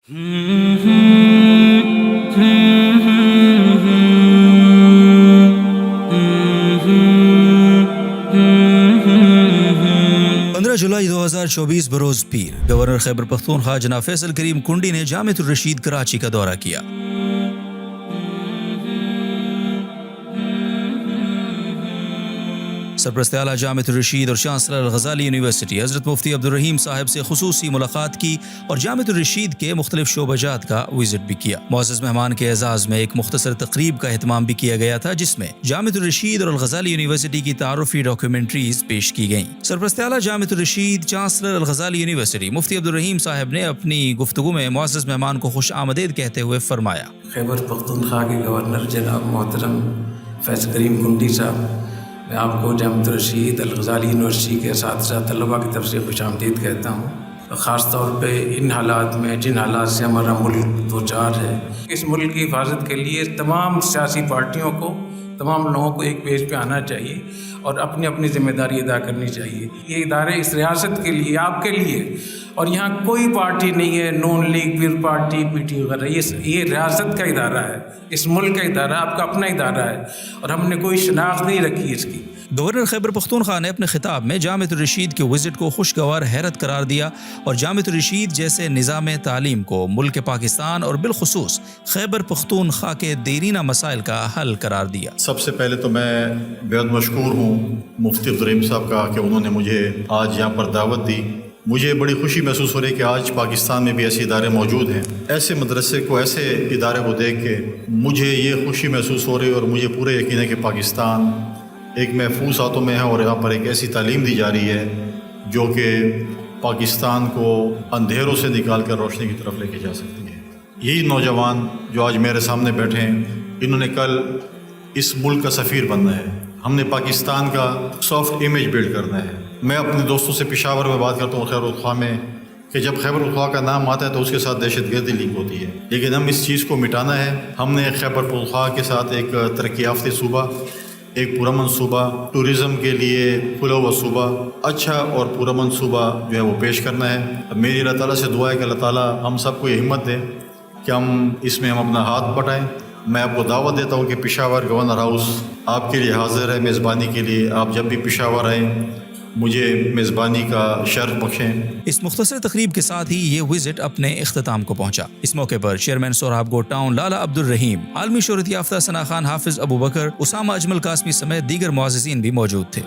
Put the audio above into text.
جولائی 2024 بروز پیر گورنر خیبر پختونخوا جناب فیصل کریم کنڈی نے جامعۃ الرشید کراچی کا دورہ کیا۔ سرپرست اعلیٰ جامعۃ الرشید اور چانسلر الغزالی یونیورسٹی حضرت مفتی عبدالرحیم صاحب سے خصوصی ملاقات کی اور جامعۃ الرشید کے مختلف شعبہ جات کا وزٹ بھی کیا۔ معزز مہمان کے اعزاز میں ایک مختصر تقریب کا اہتمام بھی کیا گیا تھا، جس میں جامعۃ الرشید اور الغزالی یونیورسٹی کی تعارفی ڈاکیومنٹریز پیش کی گئیں۔ سرپرست اعلیٰ جامعۃ الرشید چانسلر الغزالی یونیورسٹی مفتی عبدالرحیم صاحب نے اپنی گفتگو میں معزز مہمان کو خوش آمدید کہتے ہوئے فرمایا، خیبر پختونخوا کے گورنر جناب محترم فیصل کریم کنڈی صاحب، میں آپ کو جامعۃ الرشید الغزالی یونیورسٹی کے اساتذہ طلباء کی طرف سے خوش آمدید کہتا ہوں، خاص طور پہ ان حالات میں جن حالات سے ہمارا ملک دوچار ہے۔ اس ملک کی حفاظت کے لیے تمام سیاسی پارٹیوں کو، تمام لوگوں کو ایک پیج پہ آنا چاہیے اور اپنی اپنی ذمہ داری ادا کرنی چاہیے۔ یہ ادارے اس ریاست کے لیے، آپ کے لیے، اور یہاں کوئی پارٹی نہیں ہے، نون لیگ، پیر پارٹی، پی ٹی وغیرہ، یہ ریاست کا ادارہ ہے، اس ملک کا ادارہ، آپ کا اپنا ادارہ ہے اور ہم نے کوئی شناخت نہیں رکھی اس کی۔ گورنر خیبر پختونخوا نے اپنے خطاب میں جامعۃ الرشید کے وزٹ کو خوشگوار حیرت قرار دیا اور جامعۃ الرشید جیسے نظام تعلیم کو ملک پاکستان اور بالخصوص خیبر پختونخوا کے دیرینہ مسائل کا حل قرار دیا۔ سب سے پہلے تو میں بہت مشکور ہوں مفتی عبدالرحیم صاحب کا کہ انہوں نے مجھے آج یہاں پر دعوت دی۔ مجھے بڑی خوشی محسوس ہو رہی ہے کہ آج پاکستان میں بھی ایسے ادارے موجود ہیں۔ ایسے مدرسے کو، ایسے ادارے کو دیکھ کے مجھے یہ خوشی محسوس ہو رہی ہے اور مجھے پورا یقین ہے کہ پاکستان ایک محفوظ ہاتھوں میں ہے اور یہاں پر ایک ایسی تعلیم دی جا رہی ہے جو کہ پاکستان کو اندھیروں سے نکال کر روشنی کی طرف لے کے جا سکتی ہے۔ یہی نوجوان جو آج میرے سامنے بیٹھے ہیں، انہوں نے کل اس ملک کا سفیر بننا ہے۔ ہم نے پاکستان کا سافٹ امیج بلڈ کرنا ہے۔ میں اپنے دوستوں سے پشاور میں بات کرتا ہوں، خیبر پختونخوا میں، کہ جب خیبر پختونخوا کا نام آتا ہے تو اس کے ساتھ دہشت گردی لنک ہوتی ہے، لیکن ہم اس چیز کو مٹانا ہے۔ ہم نے خیبر پختونخوا کے ساتھ ایک ترقی یافتہ صوبہ، ایک پرامن صوبہ، ٹورزم کے لیے کھلا ہوا صوبہ، اچھا اور پرامن صوبہ جو ہے وہ پیش کرنا ہے۔ میری اللہ تعالیٰ سے دعا ہے کہ اللہ تعالیٰ ہم سب کو یہ ہمت دے کہ ہم اس میں اپنا ہاتھ بٹائیں۔ میں آپ کو دعوت دیتا ہوں کہ پشاور گورنر ہاؤس آپ کے لیے حاضر ہے میزبانی کے لیے۔ آپ جب بھی پشاور آئیں مجھے میزبانی کا شرف بخشیں۔ اس مختصر تقریب کے ساتھ ہی یہ وزٹ اپنے اختتام کو پہنچا۔ اس موقع پر چیئرمین سوراب گو ٹاؤن لالا عبدالرحیم، عالمی شہرت یافتہ ثنا خان حافظ ابو بکر، اسامہ اجمل قاسمی سمیت دیگر معززین بھی موجود تھے۔